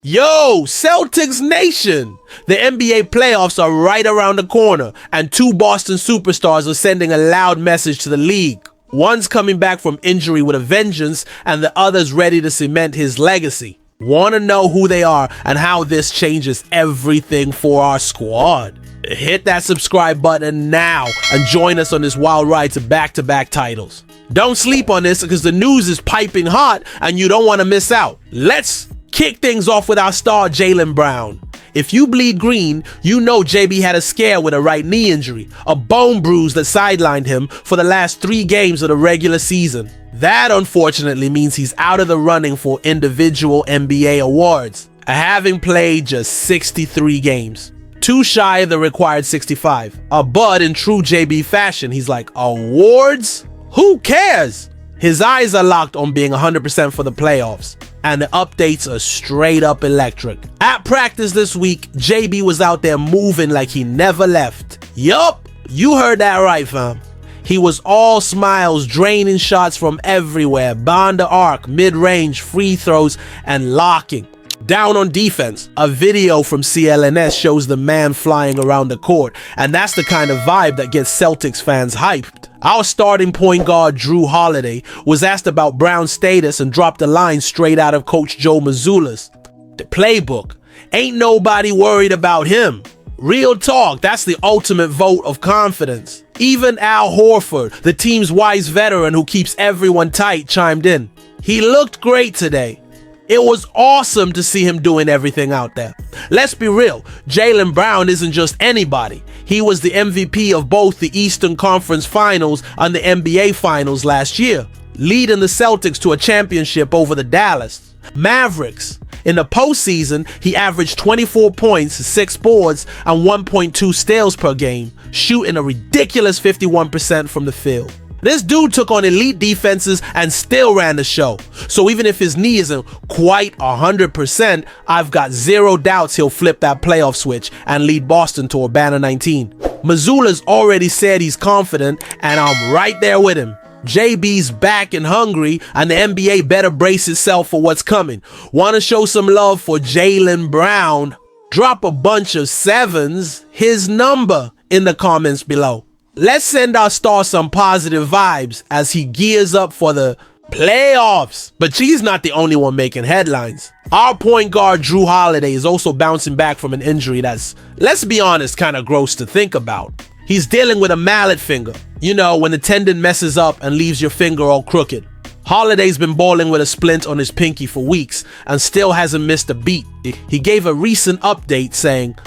Yo, Celtics Nation! The NBA playoffs are right around the corner, and two Boston superstars are sending a loud message to the league. One's coming back from injury with a vengeance, and the other's ready to cement his legacy. Want to know who they are and how this changes everything for our squad? Hit that subscribe button now and join us on this wild ride to back-to-back titles. Don't sleep on this because the news is piping hot and you don't want to miss out. Let's kick things off with our star Jaylen Brown. If you bleed green, you know JB had a scare with a right knee injury, a bone bruise that sidelined him for the last 3 games of the regular season. That unfortunately means he's out of the running for individual NBA awards, having played just 63 games. Too shy of the required 65. But in true JB fashion, he's like, awards? Who cares? His eyes are locked on being 100% for the playoffs, and the updates are straight up electric. At practice this week, JB was out there moving like he never left. Yup, you heard that right, fam. He was all smiles, draining shots from everywhere, beyond the arc, mid-range, free throws, and locking. Down on defense, a video from CLNS shows the man flying around the court, and that's the kind of vibe that gets Celtics fans hyped. Our starting point guard, Jrue Holiday, was asked about Brown's status and dropped a line straight out of Coach Joe Mazzulla's The playbook. Ain't nobody worried about him. Real talk, that's the ultimate vote of confidence. Even Al Horford, the team's wise veteran who keeps everyone tight, chimed in. He looked great today. It was awesome to see him doing everything out there. Let's be real, Jaylen Brown isn't just anybody. He was the MVP of both the Eastern Conference Finals and the NBA Finals last year, leading the Celtics to a championship over the Dallas Mavericks. In the postseason, he averaged 24 points, 6 boards, and 1.2 steals per game, shooting a ridiculous 51% from the field. This dude took on elite defenses and still ran the show. So even if his knee isn't quite 100%, I've got zero doubts he'll flip that playoff switch and lead Boston to Urbana 19. Mazzulla's already said he's confident, and I'm right there with him. JB's back and hungry, and the NBA better brace itself for what's coming. Want to show some love for Jaylen Brown? Drop a bunch of 7s, his number, in the comments below. Let's send our star some positive vibes as he gears up for the playoffs. But she's not the only one making headlines. Our point guard Jrue Holiday is also bouncing back from an injury that's, let's be honest, kind of gross to think about. He's dealing with a mallet finger. You know, when the tendon messes up and leaves your finger all crooked. Holiday's been balling with a splint on his pinky for weeks and still hasn't missed a beat. He gave a recent update saying,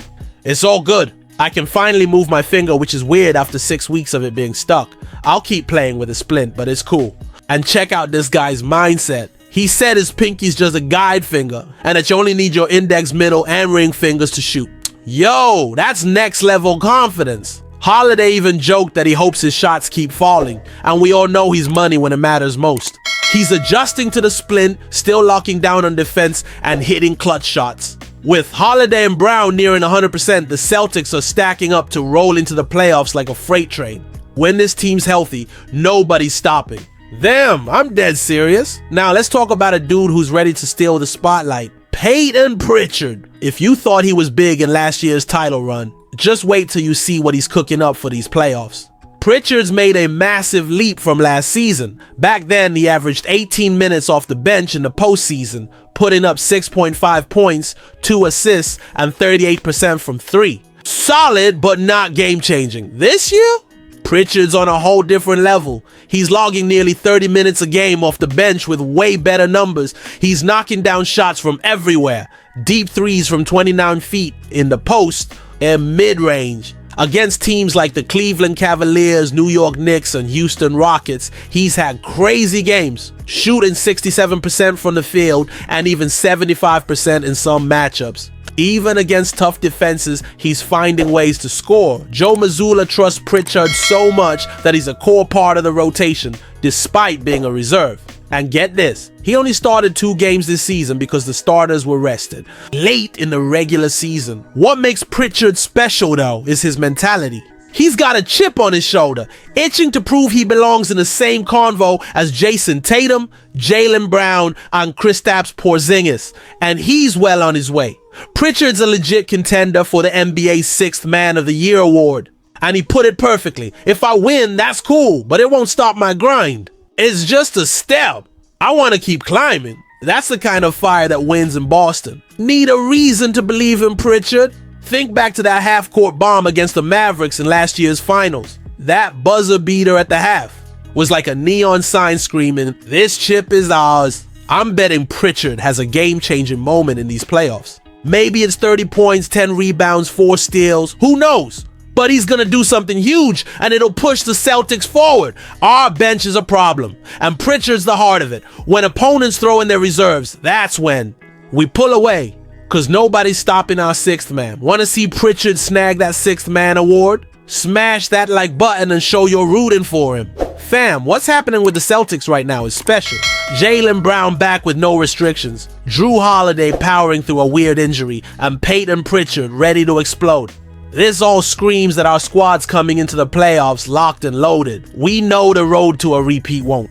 "It's all good. I can finally move my finger, which is weird after 6 weeks of it being stuck. I'll keep playing with a splint, but it's cool." And check out this guy's mindset. He said his pinky's just a guide finger and that you only need your index, middle, and ring fingers to shoot. Yo, that's next level confidence. Holiday even joked that he hopes his shots keep falling, and we all know he's money when it matters most. He's adjusting to the splint, still locking down on defense and hitting clutch shots. With Holiday and Brown nearing 100%, the Celtics are stacking up to roll into the playoffs like a freight train. When this team's healthy, nobody's stopping. Damn, I'm dead serious. Now let's talk about a dude who's ready to steal the spotlight. Payton Pritchard. If you thought he was big in last year's title run, just wait till you see what he's cooking up for these playoffs. Pritchard's made a massive leap from last season. Back then, he averaged 18 minutes off the bench in the postseason, putting up 6.5 points, 2 assists, and 38% from 3. Solid, but not game-changing. This year, Pritchard's on a whole different level. He's logging nearly 30 minutes a game off the bench with way better numbers. He's knocking down shots from everywhere. Deep threes from 29 feet in the post and mid-range. Against teams like the Cleveland Cavaliers, New York Knicks, and Houston Rockets, he's had crazy games, shooting 67% from the field and even 75% in some matchups. Even against tough defenses, he's finding ways to score. Joe Mazzulla trusts Pritchard so much that he's a core part of the rotation, despite being a reserve. And get this, he only started 2 games this season because the starters were rested late in the regular season. What makes Pritchard special though is his mentality. He's got a chip on his shoulder, itching to prove he belongs in the same convo as Jason Tatum, Jaylen Brown, and Kristaps Porzingis, and he's well on his way. Pritchard's a legit contender for the NBA's 6th Man of the Year award. And he put it perfectly. If I win, that's cool, but it won't stop my grind. It's just a step. I want to keep climbing. That's the kind of fire that wins in Boston. Need a reason to believe in Pritchard? Think back to that half-court bomb against the Mavericks in last year's finals. That buzzer beater at the half was like a neon sign screaming, "This chip is ours." I'm betting Pritchard has a game-changing moment in these playoffs. Maybe it's 30 points, 10 rebounds, 4 steals. Who knows? But he's gonna do something huge, and it'll push the Celtics forward. Our bench is a problem, and Pritchard's the heart of it. When opponents throw in their reserves, that's when we pull away, because nobody's stopping our 6th man. Want to see Pritchard snag that 6th man award? Smash that like button and show you're rooting for him. Fam, what's happening with the Celtics right now is special. Jaylen Brown back with no restrictions, Drew Holiday powering through a weird injury, and Payton Pritchard ready to explode. This all screams that our squad's coming into the playoffs locked and loaded. We know the road to a repeat won't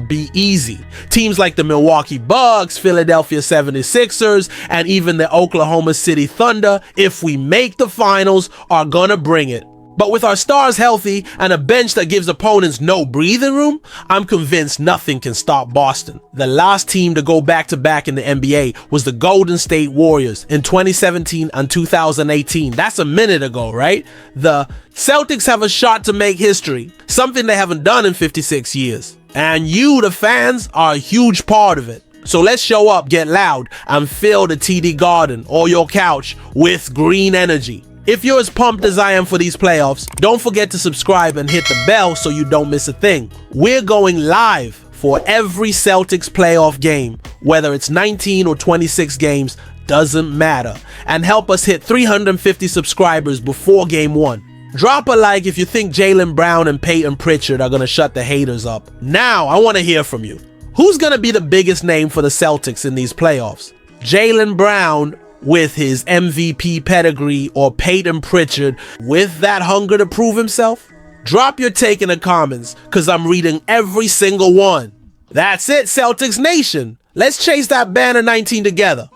be easy. Teams like the Milwaukee Bucks, Philadelphia 76ers, and even the Oklahoma City Thunder, if we make the finals, are gonna bring it. But with our stars healthy and a bench that gives opponents no breathing room, I'm convinced nothing can stop Boston. The last team to go back-to-back in the NBA was the Golden State Warriors in 2017 and 2018. That's a minute ago, right? The Celtics have a shot to make history, something they haven't done in 56 years. And you, the fans, are a huge part of it. So let's show up, get loud, and fill the TD Garden or your couch with green energy. If you're as pumped as I am for these playoffs, don't forget to subscribe and hit the bell so you don't miss a thing. We're going live for every Celtics playoff game, whether it's 19 or 26 games, doesn't matter. And help us hit 350 subscribers before game 1. Drop a like if you think Jaylen Brown and Payton Pritchard are going to shut the haters up. Now, I want to hear from you. Who's going to be the biggest name for the Celtics in these playoffs? Jaylen Brown with his MVP pedigree, or Payton Pritchard with that hunger to prove himself? Drop your take in the comments, because I'm reading every single one. That's it, Celtics Nation. Let's chase that banner 19 together.